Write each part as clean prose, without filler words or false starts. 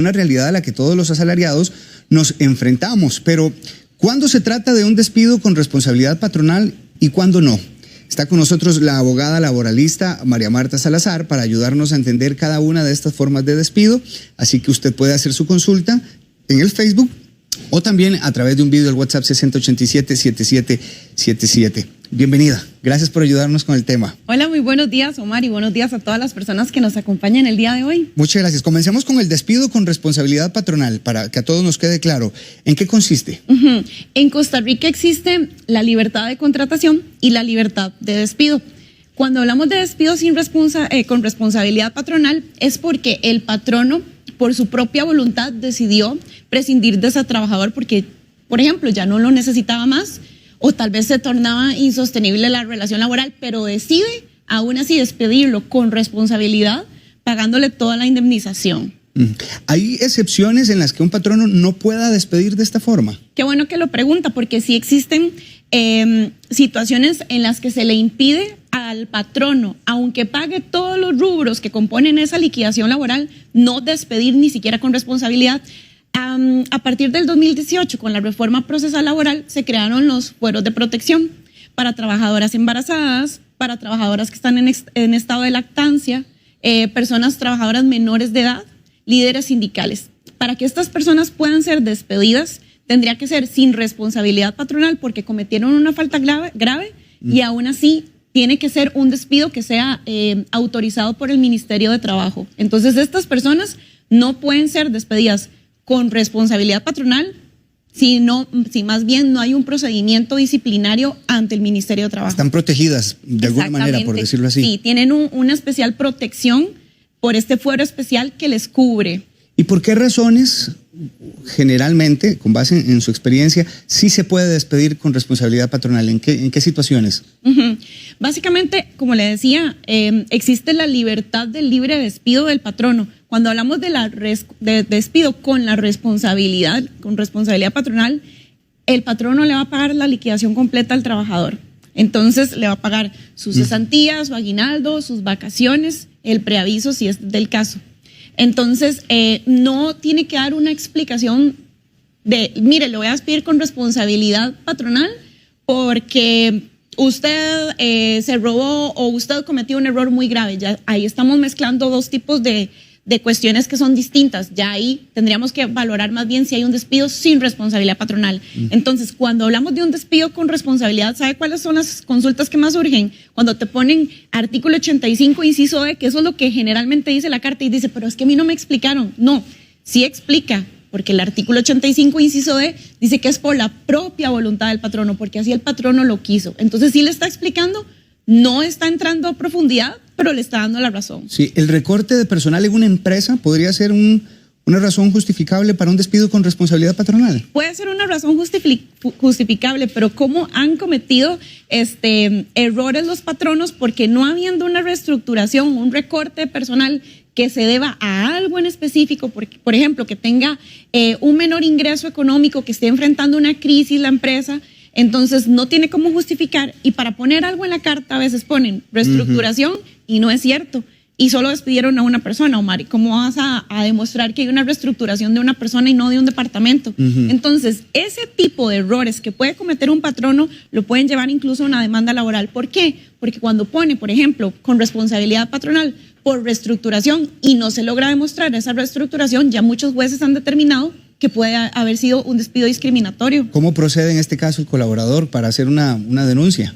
una realidad a la que todos los asalariados nos enfrentamos. Pero, ¿cuándo se trata de un despido con responsabilidad patronal y cuándo no? Está con nosotros la abogada laboralista María Marta Salazar para ayudarnos a entender cada una de estas formas de despido. Así que usted puede hacer su consulta en el Facebook o también a través de un video del WhatsApp 6087-7777. Bienvenida. Gracias por ayudarnos con el tema. Hola, muy buenos días, Omar, y buenos días a todas las personas que nos acompañan el día de hoy. Muchas gracias. Comencemos con el despido con responsabilidad patronal, para que a todos nos quede claro. ¿En qué consiste? En Costa Rica existe la libertad de contratación y la libertad de despido. Cuando hablamos de despido con responsabilidad patronal es porque el patrono, por su propia voluntad, decidió prescindir de ese trabajador porque, por ejemplo, ya no lo necesitaba más, o tal vez se tornaba insostenible la relación laboral, pero decide aún así despedirlo con responsabilidad, pagándole toda la indemnización. ¿Hay excepciones en las que un patrono no pueda despedir de esta forma? Qué bueno que lo pregunta, porque sí existen situaciones en las que se le impide al patrono, aunque pague todos los rubros que componen esa liquidación laboral, no despedir ni siquiera con responsabilidad. A partir del 2018, con la reforma procesal laboral, se crearon los fueros de protección para trabajadoras embarazadas, para trabajadoras que están en estado de lactancia, personas trabajadoras menores de edad, líderes sindicales. Para que estas personas puedan ser despedidas, tendría que ser sin responsabilidad patronal porque cometieron una falta grave y aún así tiene que ser un despido que sea autorizado por el Ministerio de Trabajo. Entonces, estas personas no pueden ser despedidas con responsabilidad patronal, si más bien no hay un procedimiento disciplinario ante el Ministerio de Trabajo. Están protegidas de alguna manera, por decirlo así. Sí, tienen una especial protección por este fuero especial que les cubre. ¿Y por qué razones, generalmente, con base en su experiencia, sí se puede despedir con responsabilidad patronal? ¿En qué situaciones? Básicamente, como le decía, existe la libertad del libre despido del patrono. Cuando hablamos de despido con responsabilidad patronal, el patrono le va a pagar la liquidación completa al trabajador. Entonces, le va a pagar sus cesantías, su aguinaldo, sus vacaciones, el preaviso, si es del caso. Entonces, no tiene que dar una explicación de, mire, le voy a despedir con responsabilidad patronal porque usted se robó o usted cometió un error muy grave. Ya ahí estamos mezclando dos tipos de cuestiones que son distintas. Ya ahí tendríamos que valorar más bien si hay un despido sin responsabilidad patronal. Entonces, cuando hablamos de un despido con responsabilidad, ¿sabe cuáles son las consultas que más surgen? Cuando te ponen artículo 85, inciso E, que eso es lo que generalmente dice la carta y dice, pero es que a mí no me explicaron. No, sí explica, porque el artículo 85, inciso E, dice que es por la propia voluntad del patrono, porque así el patrono lo quiso. Entonces, sí le está explicando, no está entrando a profundidad, pero le está dando la razón. Sí, el recorte de personal en una empresa podría ser una razón justificable para un despido con responsabilidad patronal. Puede ser una razón justificable, pero ¿cómo han cometido errores los patronos? Porque no habiendo una reestructuración, un recorte de personal que se deba a algo en específico, por ejemplo, que tenga un menor ingreso económico, que esté enfrentando una crisis la empresa, entonces no tiene cómo justificar, y para poner algo en la carta a veces ponen reestructuración y no es cierto, y solo despidieron a una persona. Omar, ¿cómo vas a demostrar que hay una reestructuración de una persona y no de un departamento? Entonces, ese tipo de errores que puede cometer un patrono lo pueden llevar incluso a una demanda laboral. ¿Por qué? Porque cuando pone, por ejemplo, con responsabilidad patronal por reestructuración y no se logra demostrar esa reestructuración, ya muchos jueces han determinado que puede haber sido un despido discriminatorio. ¿Cómo procede en este caso el colaborador para hacer una denuncia?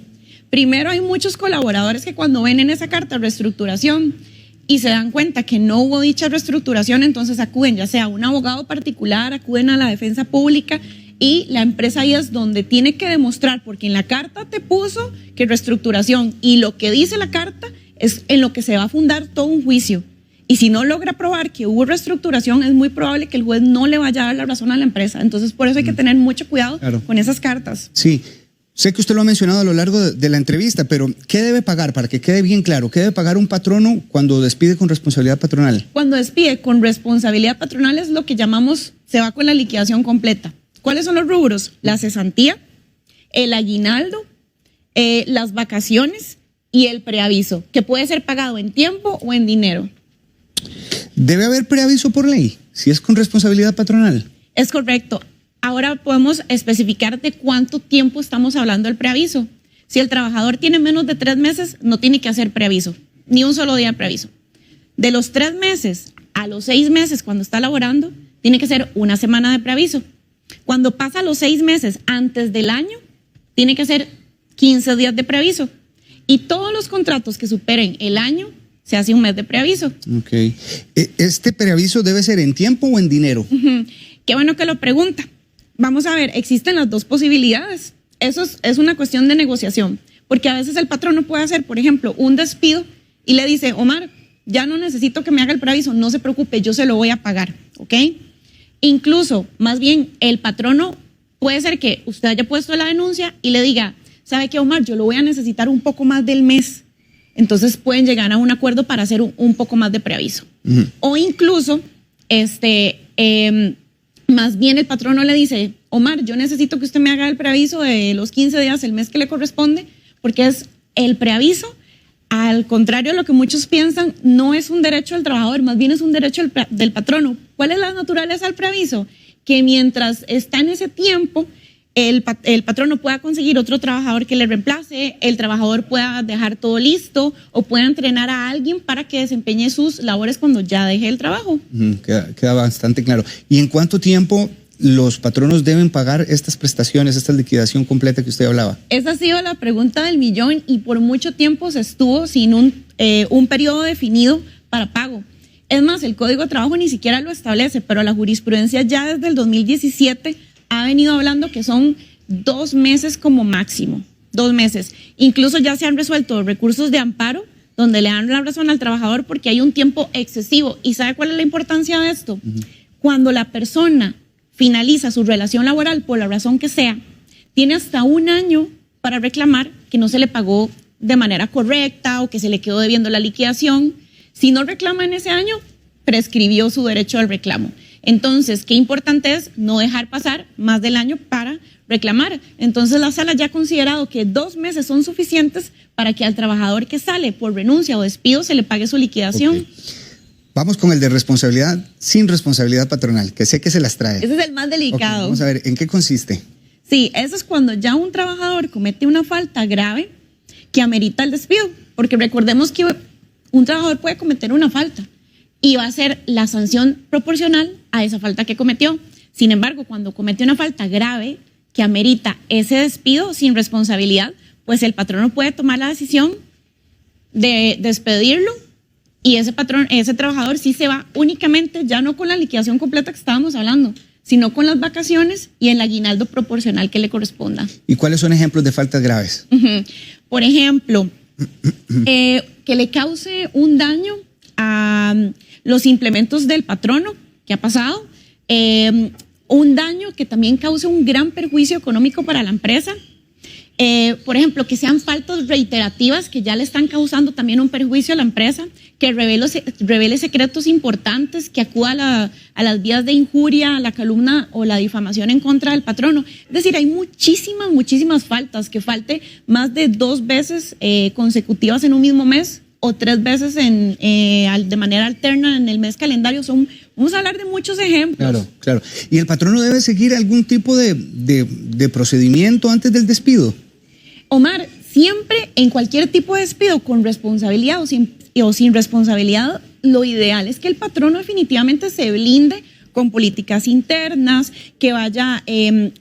Primero, hay muchos colaboradores que cuando ven en esa carta reestructuración y se dan cuenta que no hubo dicha reestructuración, entonces acuden ya sea a un abogado particular, acuden a la defensa pública, y la empresa ahí es donde tiene que demostrar, porque en la carta te puso que reestructuración, y lo que dice la carta es en lo que se va a fundar todo un juicio. Y si no logra probar que hubo reestructuración, es muy probable que el juez no le vaya a dar la razón a la empresa. Entonces, por eso hay que tener mucho cuidado con esas cartas. Sí, sé que usted lo ha mencionado a lo largo de la entrevista, pero ¿qué debe pagar? Para que quede bien claro, ¿qué debe pagar un patrono cuando despide con responsabilidad patronal? Cuando despide con responsabilidad patronal es lo que llamamos, se va con la liquidación completa. ¿Cuáles son los rubros? La cesantía, el aguinaldo, las vacaciones y el preaviso, que puede ser pagado en tiempo o en dinero. ¿Debe haber preaviso por ley si es con responsabilidad patronal? Es correcto. Ahora podemos especificar de cuánto tiempo estamos hablando del preaviso. Si el trabajador tiene menos de 3 meses, no tiene que hacer preaviso, ni un solo día de preaviso. De los 3 meses a los 6 meses cuando está laborando, tiene que ser 1 semana de preaviso. Cuando pasa los 6 meses antes del año, tiene que ser 15 días de preaviso. Y todos los contratos que superen el año, se hace 1 mes de preaviso. Ok. ¿Este preaviso debe ser en tiempo o en dinero? Qué bueno que lo pregunta. Vamos a ver, existen las dos posibilidades. Eso es una cuestión de negociación. Porque a veces el patrono puede hacer, por ejemplo, un despido y le dice, Omar, ya no necesito que me haga el preaviso, no se preocupe, yo se lo voy a pagar, ¿ok? Incluso, más bien, el patrono puede ser que usted haya puesto la denuncia y le diga, ¿sabe qué, Omar? Yo lo voy a necesitar un poco más del mes. Entonces pueden llegar a un acuerdo para hacer un poco más de preaviso. O incluso, más bien el patrono le dice, Omar, yo necesito que usted me haga el preaviso de los 15 días, el mes que le corresponde, porque es el preaviso. Al contrario de lo que muchos piensan, no es un derecho del trabajador, más bien es un derecho del patrono. ¿Cuál es la naturaleza del preaviso? Que mientras está en ese tiempo, el patrono pueda conseguir otro trabajador que le reemplace, el trabajador pueda dejar todo listo o pueda entrenar a alguien para que desempeñe sus labores cuando ya deje el trabajo. Queda bastante claro. ¿Y en cuánto tiempo los patronos deben pagar estas prestaciones, esta liquidación completa que usted hablaba? Esa ha sido la pregunta del millón y por mucho tiempo se estuvo sin un periodo definido para pago. Es más, el Código de Trabajo ni siquiera lo establece, pero la jurisprudencia ya desde el 2017 ha venido hablando que son 2 meses como máximo, 2 meses. Incluso ya se han resuelto recursos de amparo donde le dan la razón al trabajador porque hay un tiempo excesivo. ¿Y sabe cuál es la importancia de esto? Cuando la persona finaliza su relación laboral por la razón que sea, tiene hasta 1 año para reclamar que no se le pagó de manera correcta o que se le quedó debiendo la liquidación. Si no reclama en ese año, prescribió su derecho al reclamo. Entonces, qué importante es no dejar pasar más del año para reclamar. Entonces, la sala ya ha considerado que 2 meses son suficientes para que al trabajador que sale por renuncia o despido se le pague su liquidación. Okay. Vamos con el de responsabilidad sin responsabilidad patronal, que sé que se las trae. Ese es el más delicado. Okay, vamos a ver, ¿en qué consiste? Sí, eso es cuando ya un trabajador comete una falta grave que amerita el despido. Porque recordemos que un trabajador puede cometer una falta y va a ser la sanción proporcional a esa falta que cometió. Sin embargo, cuando comete una falta grave que amerita ese despido sin responsabilidad, pues el patrono puede tomar la decisión de despedirlo y ese trabajador sí se va únicamente, ya no con la liquidación completa que estábamos hablando, sino con las vacaciones y el aguinaldo proporcional que le corresponda. ¿Y cuáles son ejemplos de faltas graves? Por ejemplo, que le cause un daño a los implementos del patrono, que ha pasado, un daño que también cause un gran perjuicio económico para la empresa. Por ejemplo, que sean faltas reiterativas que ya le están causando también un perjuicio a la empresa, que revele secretos importantes, que acuda a las vías de injuria, a la calumnia o la difamación en contra del patrono. Es decir, hay muchísimas faltas, que falte más de 2 veces consecutivas en un mismo mes o 3 veces de manera alterna en el mes calendario. Vamos a hablar de muchos ejemplos. Claro. ¿Y el patrono debe seguir algún tipo de procedimiento antes del despido? Omar, siempre en cualquier tipo de despido, con responsabilidad o sin responsabilidad, lo ideal es que el patrono definitivamente se blinde con políticas internas, que vaya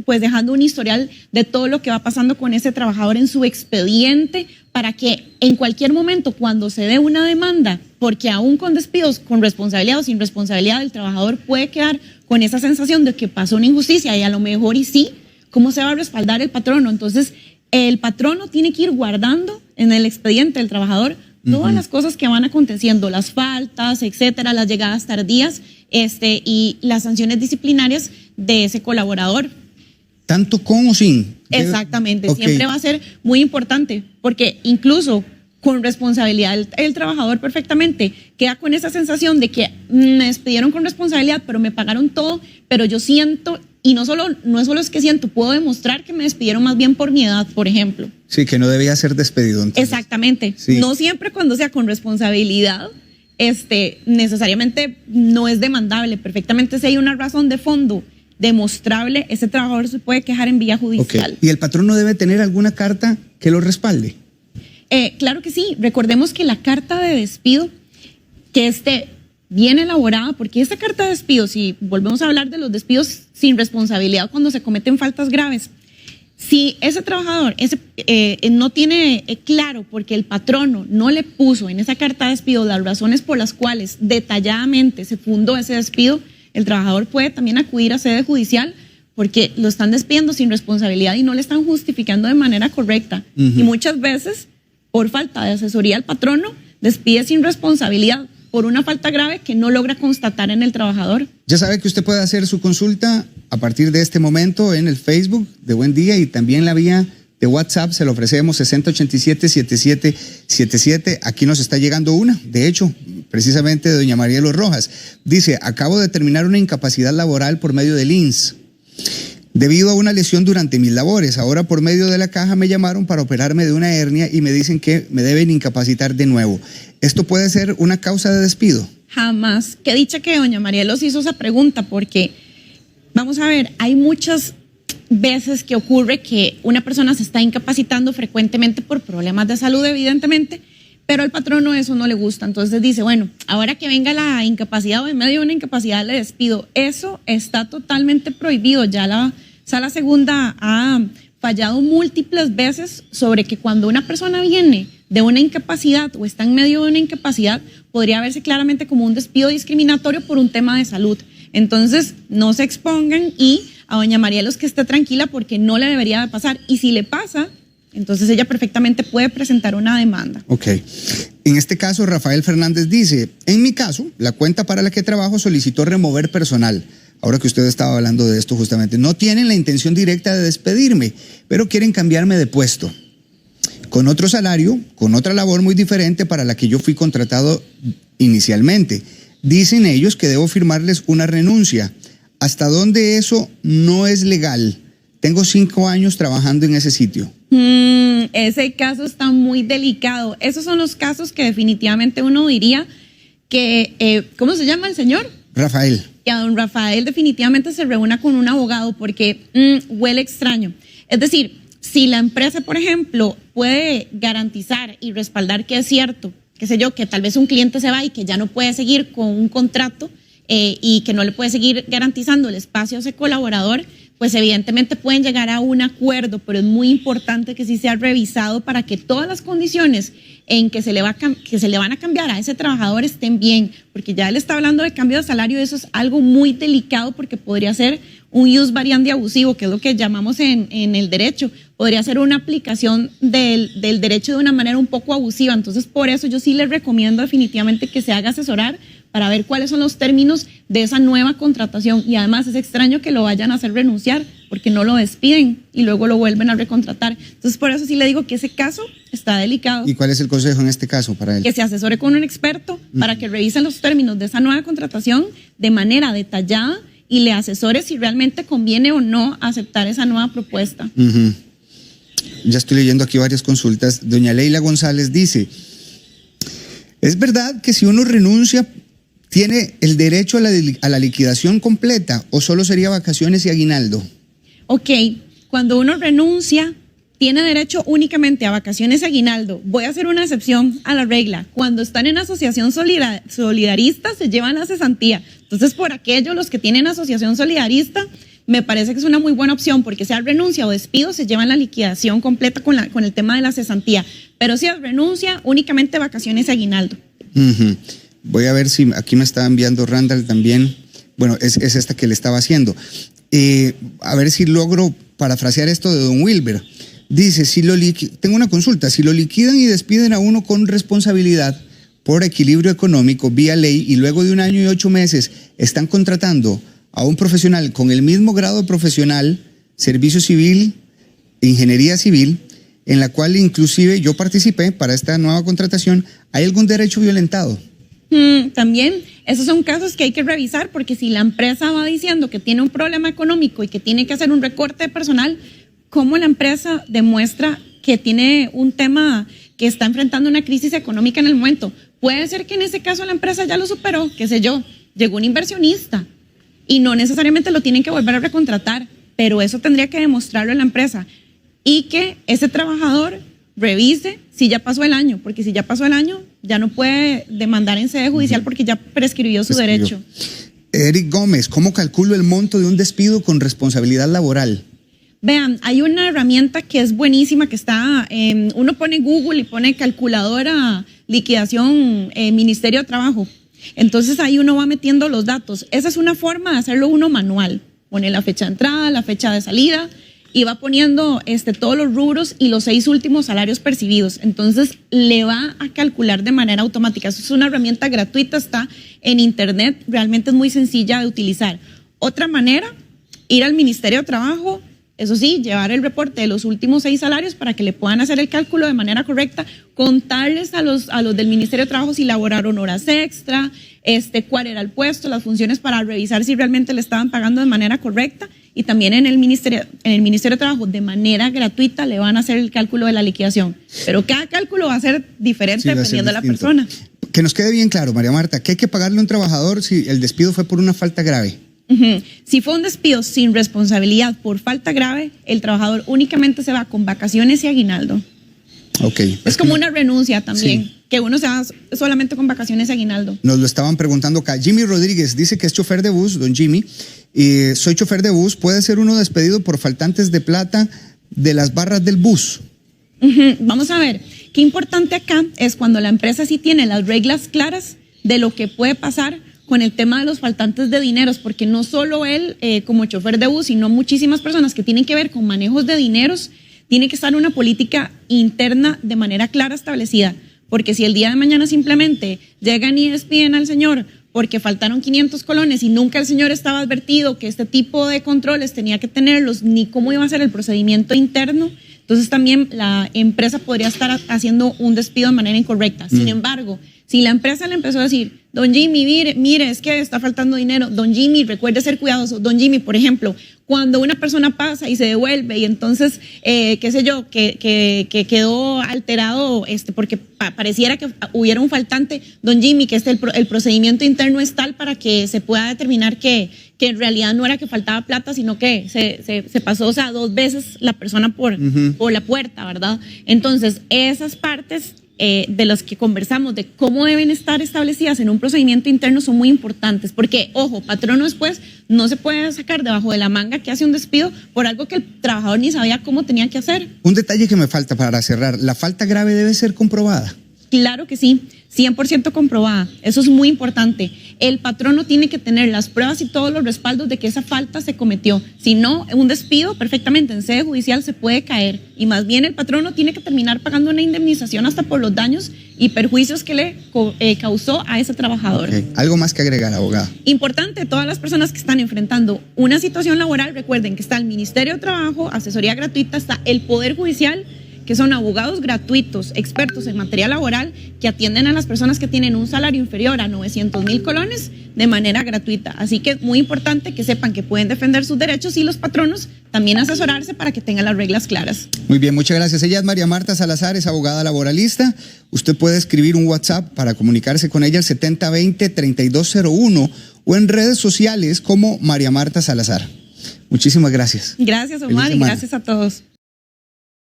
pues dejando un historial de todo lo que va pasando con ese trabajador en su expediente, para que en cualquier momento, cuando se dé una demanda, porque aún con despidos, con responsabilidad o sin responsabilidad, el trabajador puede quedar con esa sensación de que pasó una injusticia y a lo mejor y sí, ¿cómo se va a respaldar el patrono? Entonces, el patrono tiene que ir guardando en el expediente del trabajador todas las cosas que van aconteciendo, las faltas, etcétera, las llegadas tardías, y las sanciones disciplinarias de ese colaborador. ¿Tanto con o sin? Exactamente, Okay. Siempre va a ser muy importante, porque incluso con responsabilidad el trabajador perfectamente queda con esa sensación de que me despidieron con responsabilidad, pero me pagaron todo, pero yo siento, y no es solo es que siento, puedo demostrar que me despidieron más bien por mi edad, por ejemplo. Sí, que no debía ser despedido. Entonces. Exactamente. Sí. No siempre cuando sea con responsabilidad necesariamente no es demandable. Perfectamente, si hay una razón de fondo demostrable, ese trabajador se puede quejar en vía judicial. Okay. ¿Y el patrón no debe tener alguna carta que lo respalde? Claro que sí. Recordemos que la carta de despido, que esté bien elaborada, porque esta carta de despido, si volvemos a hablar de los despidos sin responsabilidad cuando se cometen faltas graves, si ese trabajador no tiene claro, porque el patrono no le puso en esa carta de despido las razones por las cuales detalladamente se fundó ese despido, el trabajador puede también acudir a sede judicial porque lo están despidiendo sin responsabilidad y no le están justificando de manera correcta. Y muchas veces, por falta de asesoría al patrono, despide sin responsabilidad por una falta grave que no logra constatar en el trabajador. Ya sabe que usted puede hacer su consulta a partir de este momento en el Facebook de Buen Día y también la vía de WhatsApp, se lo ofrecemos 6087-7777. Aquí nos está llegando una, de hecho, precisamente de doña Marielo Rojas. Dice, acabo de terminar una incapacidad laboral por medio del INSS, debido a una lesión durante mis labores. Ahora por medio de la caja me llamaron para operarme de una hernia y me dicen que me deben incapacitar de nuevo. ¿Esto puede ser una causa de despido? Jamás. Qué dicha que doña Marielo hizo esa pregunta, porque, vamos a ver, hay muchas veces que ocurre que una persona se está incapacitando frecuentemente por problemas de salud, evidentemente, pero al patrono eso no le gusta. Entonces dice, bueno, ahora que venga la incapacidad o en medio de una incapacidad le despido. Eso está totalmente prohibido. Ya la Sala Segunda ha fallado múltiples veces sobre que cuando una persona viene de una incapacidad o está en medio de una incapacidad, podría verse claramente como un despido discriminatorio por un tema de salud. Entonces, no se expongan y a doña Marielos que esté tranquila porque no le debería de pasar. Y si le pasa, entonces ella perfectamente puede presentar una demanda. Ok. En este caso, Rafael Fernández dice, en mi caso, la cuenta para la que trabajo solicitó remover personal. Ahora que usted estaba hablando de esto justamente, no tienen la intención directa de despedirme, pero quieren cambiarme de puesto, con otro salario, con otra labor muy diferente para la que yo fui contratado inicialmente. Dicen ellos que debo firmarles una renuncia. ¿Hasta dónde eso no es legal? Tengo 5 años trabajando en ese sitio. Ese caso está muy delicado. Esos son los casos que definitivamente uno diría que, ¿cómo se llama el señor? Rafael. Y a don Rafael definitivamente se reúna con un abogado porque huele extraño. Es decir, si la empresa, por ejemplo, puede garantizar y respaldar que es cierto, qué sé yo, que tal vez un cliente se va y que ya no puede seguir con un contrato y que no le puede seguir garantizando el espacio a ese colaborador, pues evidentemente pueden llegar a un acuerdo, pero es muy importante que sí sea revisado para que todas las condiciones en que se le van a cambiar a ese trabajador estén bien, porque ya él está hablando de cambio de salario, eso es algo muy delicado porque podría ser un ius variandi abusivo, que es lo que llamamos en el derecho, podría ser una aplicación del derecho de una manera un poco abusiva. Entonces, por eso yo sí les recomiendo definitivamente que se haga asesorar para ver cuáles son los términos de esa nueva contratación. Y además es extraño que lo vayan a hacer renunciar porque no lo despiden y luego lo vuelven a recontratar. Entonces, por eso sí le digo que ese caso está delicado. ¿Y cuál es el consejo en este caso para él? Que se asesore con un experto para que revisen los términos de esa nueva contratación de manera detallada y le asesore si realmente conviene o no aceptar esa nueva propuesta. Ya estoy leyendo aquí varias consultas. Doña Leila González dice, ¿es verdad que si uno renuncia tiene el derecho a la liquidación completa o solo sería vacaciones y aguinaldo? Ok, cuando uno renuncia tiene derecho únicamente a vacaciones y aguinaldo. Voy a hacer una excepción a la regla. Cuando están en asociación solidarista se llevan la cesantía. Entonces, por aquello, los que tienen asociación solidarista, me parece que es una muy buena opción porque sea renuncia o despido, se llevan la liquidación completa con el tema de la cesantía. Pero si es renuncia, únicamente vacaciones y aguinaldo. Voy a ver si aquí me está enviando Randall también. Bueno, es esta que le estaba haciendo. A ver si logro parafrasear esto de don Wilber. Dice, tengo una consulta, si lo liquidan y despiden a uno con responsabilidad por equilibrio económico vía ley y luego de 1 año y 8 meses están contratando a un profesional con el mismo grado profesional, servicio civil, ingeniería civil, en la cual inclusive yo participé para esta nueva contratación, ¿hay algún derecho violentado? También, esos son casos que hay que revisar porque si la empresa va diciendo que tiene un problema económico y que tiene que hacer un recorte de personal, ¿cómo la empresa demuestra que tiene un tema que está enfrentando una crisis económica en el momento. Puede ser que en ese caso la empresa ya lo superó, qué sé yo, llegó un inversionista y no necesariamente lo tienen que volver a recontratar, pero eso tendría que demostrarlo en la empresa y que ese trabajador revise si ya pasó el año, porque si ya pasó el año ya no puede demandar en sede judicial porque ya prescribió su derecho. Eric Gómez, ¿cómo calculo el monto de un despido con responsabilidad laboral? Vean, hay una herramienta que es buenísima que está, uno pone Google y pone calculadora, liquidación, Ministerio de Trabajo. Entonces ahí uno va metiendo los datos. Esa es una forma de hacerlo uno manual. Pone la fecha de entrada, la fecha de salida y va poniendo todos los rubros y los 6 últimos salarios percibidos. Entonces le va a calcular de manera automática. Eso es una herramienta gratuita, está en internet, realmente es muy sencilla de utilizar. Otra manera, ir al Ministerio de Trabajo, eso sí, llevar el reporte de los últimos 6 salarios para que le puedan hacer el cálculo de manera correcta, contarles a los del Ministerio de Trabajo si laboraron horas extra, cuál era el puesto, las funciones para revisar si realmente le estaban pagando de manera correcta, y también en el Ministerio de Trabajo de manera gratuita le van a hacer el cálculo de la liquidación. Pero cada cálculo va a ser diferente dependiendo de la persona. Que nos quede bien claro, María Marta, ¿qué hay que pagarle a un trabajador si el despido fue por una falta grave? Si fue un despido sin responsabilidad por falta grave, el trabajador únicamente se va con vacaciones y aguinaldo. Okay. Es como una renuncia también, sí, que uno se va solamente con vacaciones y aguinaldo. Nos lo estaban preguntando acá. Jimmy Rodríguez dice que es chofer de bus, don Jimmy. Soy chofer de bus, ¿puede ser uno despedido por faltantes de plata de las barras del bus? Vamos a ver, qué importante acá es cuando la empresa sí tiene las reglas claras de lo que puede pasar con el tema de los faltantes de dineros, porque no solo él como chofer de bus, sino muchísimas personas que tienen que ver con manejos de dineros, tiene que estar una política interna de manera clara establecida, porque si el día de mañana simplemente llegan y despiden al señor porque faltaron 500 colones y nunca el señor estaba advertido que este tipo de controles tenía que tenerlos, ni cómo iba a ser el procedimiento interno, entonces también la empresa podría estar haciendo un despido de manera incorrecta. Sin embargo, si la empresa le empezó a decir, don Jimmy, mire, es que está faltando dinero, don Jimmy, recuerde ser cuidadoso, don Jimmy, por ejemplo, cuando una persona pasa y se devuelve y entonces, qué sé yo, que quedó alterado porque pareciera que hubiera un faltante, don Jimmy, que el procedimiento interno es tal para que se pueda determinar que en realidad no era que faltaba plata, sino que se pasó, o sea, 2 veces la persona por la puerta, ¿verdad? Entonces, esas partes de las que conversamos, de cómo deben estar establecidas en un procedimiento interno son muy importantes, porque, ojo, patrono después no se puede sacar debajo de la manga que hace un despido por algo que el trabajador ni sabía cómo tenía que hacer. Un detalle que me falta para cerrar, ¿la falta grave debe ser comprobada? Claro que sí, 100% comprobada, eso es muy importante. El patrono tiene que tener las pruebas y todos los respaldos de que esa falta se cometió. Si no, un despido perfectamente en sede judicial se puede caer y más bien el patrono tiene que terminar pagando una indemnización hasta por los daños y perjuicios que le causó a ese trabajador. Okay. ¿Algo más que agregar, abogada? Importante, todas las personas que están enfrentando una situación laboral, recuerden que está el Ministerio de Trabajo, asesoría gratuita, está el Poder Judicial, que son abogados gratuitos, expertos en materia laboral, que atienden a las personas que tienen un salario inferior a 900,000 colones de manera gratuita. Así que es muy importante que sepan que pueden defender sus derechos y los patronos también asesorarse para que tengan las reglas claras. Muy bien, muchas gracias. Ella es María Marta Salazar, es abogada laboralista. Usted puede escribir un WhatsApp para comunicarse con ella al 7020-3201 o en redes sociales como María Marta Salazar. Muchísimas gracias. Gracias, Omar, y gracias a todos.